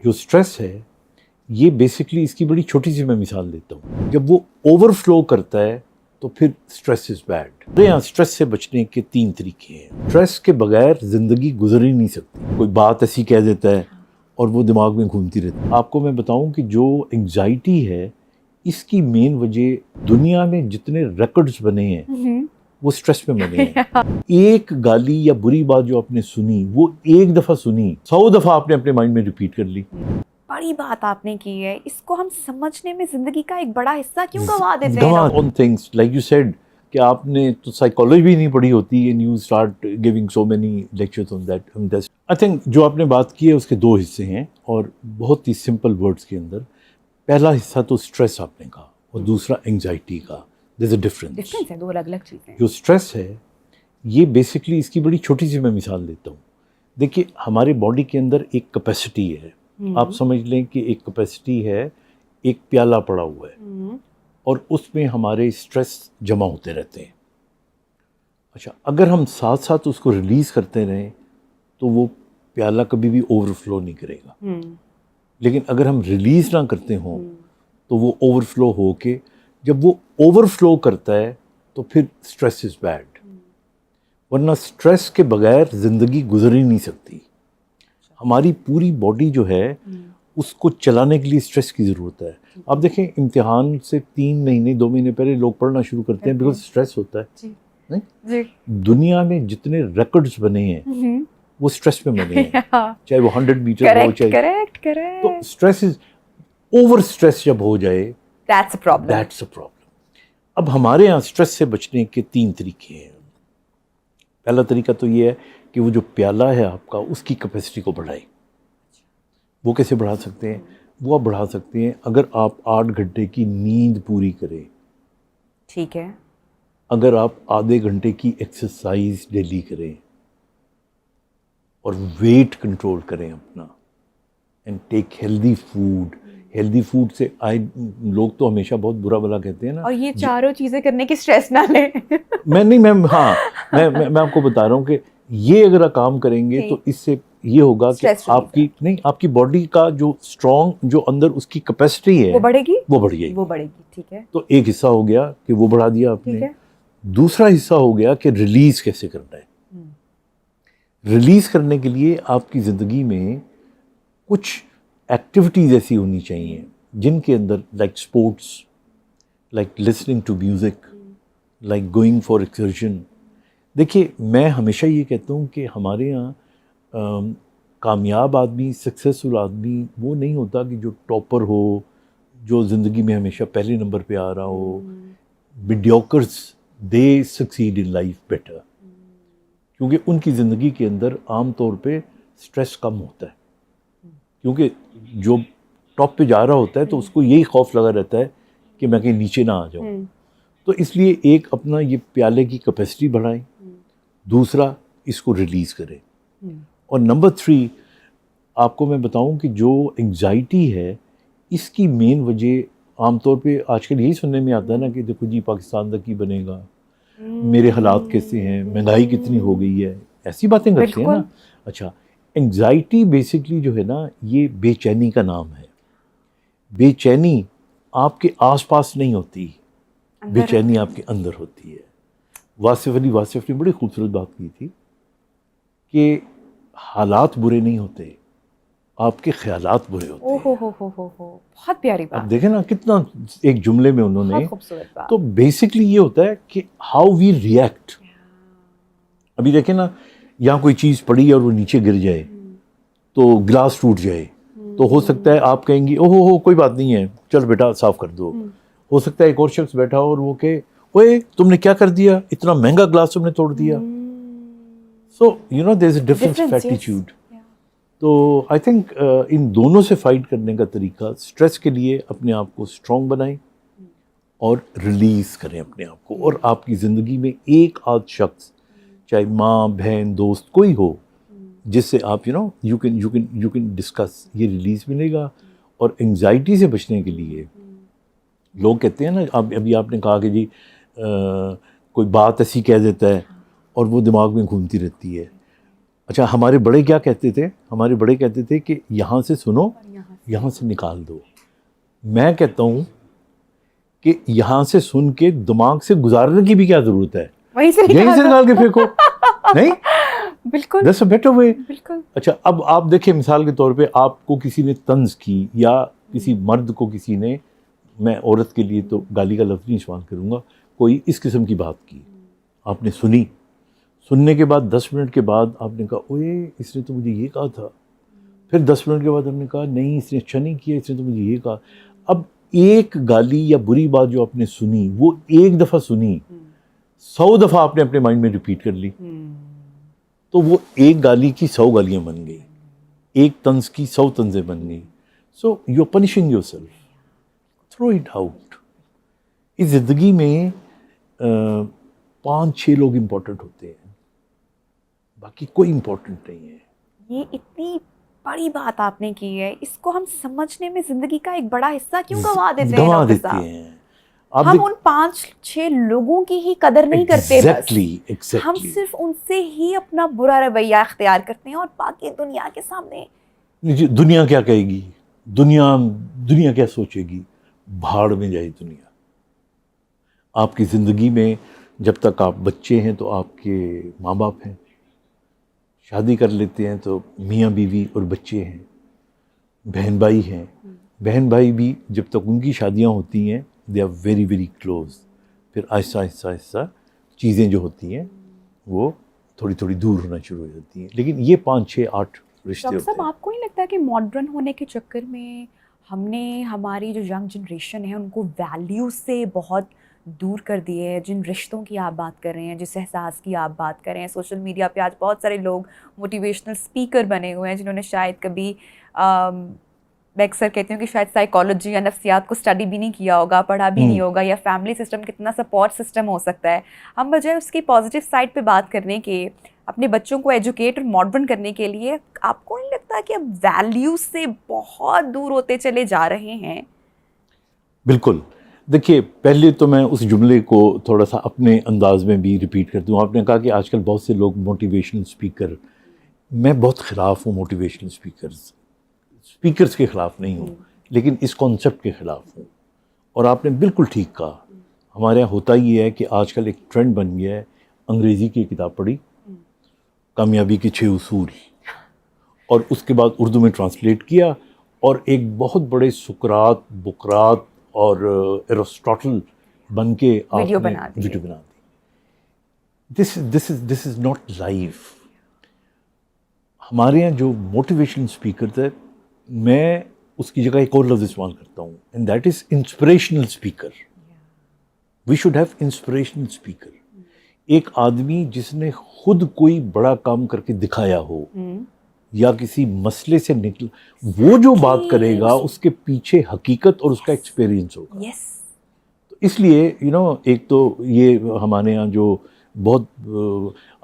जो स्ट्रेस है ये बेसिकली इसकी बड़ी छोटी सी मैं मिसाल देता हूँ। जब वो ओवरफ्लो करता है तो फिर स्ट्रेस इज़ बैड। यहाँ स्ट्रेस से बचने के 3 तरीके हैं। स्ट्रेस के बगैर ज़िंदगी गुजर ही नहीं सकती। कोई बात ऐसी कह देता है और वो दिमाग में घूमती रहती है। आपको मैं बताऊं कि जो एंग्जाइटी है इसकी मेन वजह दुनिया में जितने रिकॉर्ड्स बने हैं वो स्ट्रेस में बने हैं। एक गाली या बुरी बात जो आपने सुनी वो एक दफ़ा सुनी 100 दफ़ा आपने अपने माइंड में रिपीट कर ली। बड़ी बात आपने की है, इसको हम समझने में जिंदगी का एक बड़ा हिस्सा क्यों गवा देते हैं? On things like you said कि आपने तो साइकोलॉजी भी नहीं पढ़ी होती and you start giving so many lectures on that. I think जो आपने बात की है उसके 2 हिस्से हैं और बहुत ही सिंपल वर्ड्स के अंदर। पहला हिस्सा तो स्ट्रेस आपने कहा और दूसरा एंग्जाइटी का। देयर इज अ डिफरेंस है, 2 अलग अलग चीजें। जो स्ट्रेस है ये बेसिकली इसकी बड़ी छोटी सी मैं मिसाल देता हूँ। देखिए हमारे बॉडी के अंदर एक कैपेसिटी है। आप समझ लें कि एक कैपेसिटी है, एक प्याला पड़ा हुआ है और उसमें हमारे स्ट्रेस जमा होते रहते हैं। अच्छा, अगर हम साथ साथ उसको रिलीज़ करते रहें तो वो प्याला कभी भी ओवरफ्लो नहीं करेगा। लेकिन अगर हम रिलीज़ ना करते हों तो वो ओवरफ्लो हो के जब वो ओवरफ्लो करता है तो फिर स्ट्रेस इज़ बैड। वरना स्ट्रेस के बगैर ज़िंदगी गुजर ही नहीं सकती। हमारी पूरी बॉडी जो है उसको चलाने के लिए स्ट्रेस की ज़रूरत है। आप देखें इम्तिहान से 3 महीने 2 महीने पहले लोग पढ़ना शुरू करते हैं बिकॉज स्ट्रेस होता है। जी। नहीं? जी। दुनिया में जितने रिकॉर्ड्स बने हैं वो स्ट्रेस में बने हैं। चाहे वो 100 मीटर हो चाहे करेक्ट तो स्ट्रेस इज ओवर स्ट्रेस जब हो जाए दैट्स अ प्रॉब्लम। अब हमारे यहाँ स्ट्रेस से बचने के 3 तरीके हैं। पहला तरीका तो ये है कि वो जो प्याला है आपका उसकी कैपेसिटी को बढ़ाए। वो कैसे बढ़ा सकते हैं? वो आप बढ़ा सकते हैं अगर आप 8 घंटे की नींद पूरी करें। ठीक है। अगर आप आधे घंटे की एक्सरसाइज डेली करें और वेट कंट्रोल करें अपना and take healthy food. Healthy food से लोग तो हमेशा बहुत बुरा भला कहते हैं ना, और ये चारों चीजें करने की स्ट्रेस ना ले। मैं आपको बता रहा हूँ कि ये अगर आप काम करेंगे तो इससे ये होगा कि आपकी बॉडी का जो स्ट्रॉन्ग जो अंदर उसकी कैपेसिटी है वो बढ़ेगी। ठीक है। तो एक हिस्सा हो गया कि वो बढ़ा दिया आपने। दूसरा हिस्सा हो गया कि रिलीज कैसे करना है। रिलीज करने के लिए आपकी ज़िंदगी में कुछ एक्टिविटीज़ ऐसी होनी चाहिए जिनके अंदर like sports, like listening to music, like going for excursion. देखिए मैं हमेशा ये कहता हूँ कि हमारे यहाँ कामयाब आदमी, सक्सेसफुल आदमी वो नहीं होता कि जो टॉपर हो, जो ज़िंदगी में हमेशा पहले नंबर पे आ रहा हो। Mediocres they succeed in life better, क्योंकि उनकी ज़िंदगी के अंदर आम तौर पे स्ट्रेस कम होता है। क्योंकि जो टॉप पे जा रहा होता है तो उसको यही खौफ लगा रहता है कि मैं कहीं नीचे ना आ जाऊँ। तो इसलिए एक अपना ये प्याले की कैपेसिटी बढ़ाएं, दूसरा इसको रिलीज़ करें। और नंबर 3 आपको मैं बताऊं कि जो एंग्जाइटी है इसकी मेन वजह आमतौर पे आजकल यही सुनने में आता है ना कि देखो जी पाकिस्तान तक ही बनेगा, मेरे हालात कैसे हैं, महंगाई कितनी हो गई है, ऐसी बातें करते हैं ना। अच्छा, एंग्जाइटी बेसिकली जो है ना ये बेचैनी का नाम है। बेचैनी आपके आसपास नहीं होती, बेचैनी आपके अंदर होती है। वासिफ ने बड़ी खूबसूरत बात की थी कि हालात बुरे नहीं होते, आपके ख्यालात बुरे होते हैं। हो बहुत प्यारी बात। अब देखें ना कितना एक जुमले में उन्होंने। बात। तो बेसिकली ये होता है कि हाउ वी रिएक्ट। अभी देखें ना, यहाँ कोई चीज़ पड़ी और वो नीचे गिर जाए तो गिलास टूट जाए तो हो सकता है आप कहेंगी ओहो कोई बात नहीं है, चल बेटा साफ कर दो। हो सकता है एक और शख्स बैठा हो और वो कहे ओए तुमने क्या कर दिया, इतना महंगा ग्लास तुमने तोड़ दिया। So you know there is a difference attitude. तो आई थिंक इन दोनों से फाइट करने का तरीका, स्ट्रेस के लिए अपने आप को स्ट्रॉन्ग बनाएं और रिलीज़ करें अपने आप को। और आपकी ज़िंदगी में एक आध शख्स, चाहे माँ बहन दोस्त कोई हो, जिससे आप यू कैन डिस्कस, ये रिलीज़ मिलेगा। और एंग्जाइटी से बचने के लिए लोग कहते हैं ना, अभी आपने कहा कि जी कोई बात ऐसी कह देता है और वो दिमाग में घूमती रहती है। अच्छा, हमारे बड़े क्या कहते थे? हमारे बड़े कहते थे कि यहाँ से सुनो यहाँ से निकाल दो। मैं कहता हूँ कि यहाँ से सुन के दिमाग से गुजारने की भी क्या ज़रूरत है, वहीं से यहीं से निकाल के फेंको। नहीं, बिल्कुल दैट्स अ बेटर वे। बिल्कुल। अच्छा, अब आप देखिए मिसाल के तौर पे आपको किसी ने तंज की या किसी मर्द को किसी ने, मैं औरत के लिए तो गाली का लफ्ज़ नहीं इस्तेमाल करूँगा, कोई इस किस्म की बात की, आपने सुनी, सुनने के बाद 10 मिनट के बाद आपने कहा ओए इसने तो मुझे ये कहा था, फिर 10 मिनट के बाद हमने कहा नहीं इसने अच्छा नहीं किया, इसने तो मुझे ये कहा। अब एक गाली या बुरी बात जो आपने सुनी वो एक दफ़ा सुनी, 100 दफ़ा आपने अपने माइंड में रिपीट कर ली, तो वो एक गाली की 100 गालियाँ बन गई, एक तंज की 100 तंजें बन गई। So you are punishing yourself, throw it out. इस ज़िंदगी में 5-6 लोग इम्पोर्टेंट होते हैं, बाकी कोई इम्पोर्टेंट नहीं है। ये इतनी बड़ी बात आपने की है, इसको हम समझने में जिंदगी का एक बड़ा हिस्सा क्यों गवा देते हैं गवा डॉक्टर देते साहब? हैं। आप हम उन 5-6 लोगों की ही कदर नहीं करते, बस हम सिर्फ उनसे ही अपना बुरा रवैया इख्तियार करते हैं और बाकी दुनिया के सामने दुनिया क्या कहेगी, दुनिया क्या सोचेगी, भाड़ में जाए दुनिया। आपकी ज़िंदगी में जब तक आप बच्चे हैं तो आपके माँ बाप हैं, शादी कर लेते हैं तो मियाँ बीवी और बच्चे हैं, बहन भाई हैं, बहन भाई भी जब तक उनकी शादियाँ होती हैं they are very very close, फिर आहिस्ता आहिस्ता आहिस्ता चीज़ें जो होती हैं वो थोड़ी थोड़ी दूर होना शुरू हो जाती हैं। लेकिन ये 5-6-8 रिश्ते डॉक्टर होते साहब, हैं। आपको नहीं लगता कि मॉडर्न होने के चक्कर में हमने हमारी जो यंग जनरेशन है उनको वैल्यू से बहुत दूर कर दिए हैं? जिन रिश्तों की आप बात कर रहे हैं, जिस एहसास की आप बात कर रहे हैं, सोशल मीडिया पे आज बहुत सारे लोग मोटिवेशनल स्पीकर बने हुए हैं जिन्होंने शायद कभी मैं अक्सर कहती हूँ कि शायद साइकोलॉजी या नफ्सियात को स्टडी भी नहीं किया होगा, पढ़ा भी नहीं होगा, या फैमिली सिस्टम कितना सपोर्ट सिस्टम हो सकता है। हम बजाय उसकी पॉजिटिव साइड पे बात करने के, अपने बच्चों को एजुकेट और मॉडर्न करने के लिए, आपको नहीं लगता कि अब वैल्यूज से बहुत दूर होते चले जा रहे हैं? बिल्कुल। देखिए, पहले तो मैं उस जुमले को थोड़ा सा अपने अंदाज में भी रिपीट कर दूँ। आपने कहा कि आजकल बहुत से लोग मोटिवेशनल स्पीकर, मैं बहुत ख़िलाफ़ हूँ मोटिवेशनल स्पीकर्स के ख़िलाफ़ नहीं हूँ, लेकिन इस कॉन्सेप्ट के ख़िलाफ़ हूँ। और आपने बिल्कुल ठीक कहा, हमारे यहाँ होता ही है कि आजकल एक ट्रेंड बन गया है, अंग्रेज़ी की किताब पढ़ी, कामयाबी के 6 उसूल, और उसके बाद उर्दू में ट्रांसलेट किया और एक बहुत बड़े सुकरात, बुकरात और एरिस्टोटल बन के वीडियो बना दी। This is not life. हमारे यहाँ जो मोटिवेशनल स्पीकर थे, मैं उसकी जगह एक और लफ्ज़ इस्तेमाल करता हूँ, and that is inspirational speaker. We should have inspirational speaker. एक आदमी जिसने खुद कोई बड़ा काम करके दिखाया हो या किसी मसले से निकल, वो जो बात करेगा उसके पीछे हकीकत और उसका एक्सपीरियंस होगा। यस। तो इसलिए एक तो ये हमारे यहाँ जो बहुत,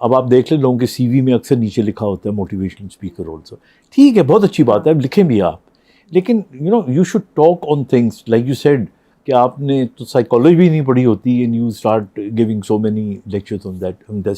अब आप देख लें लोगों के सीवी में अक्सर नीचे लिखा होता है मोटिवेशनल स्पीकर ऑल्सो। ठीक है, बहुत अच्छी बात है, लिखें भी आप, लेकिन you should talk on things like you said कि आपने तो साइकोलॉजी भी नहीं पढ़ी होती and you start giving so many lectures on that, that's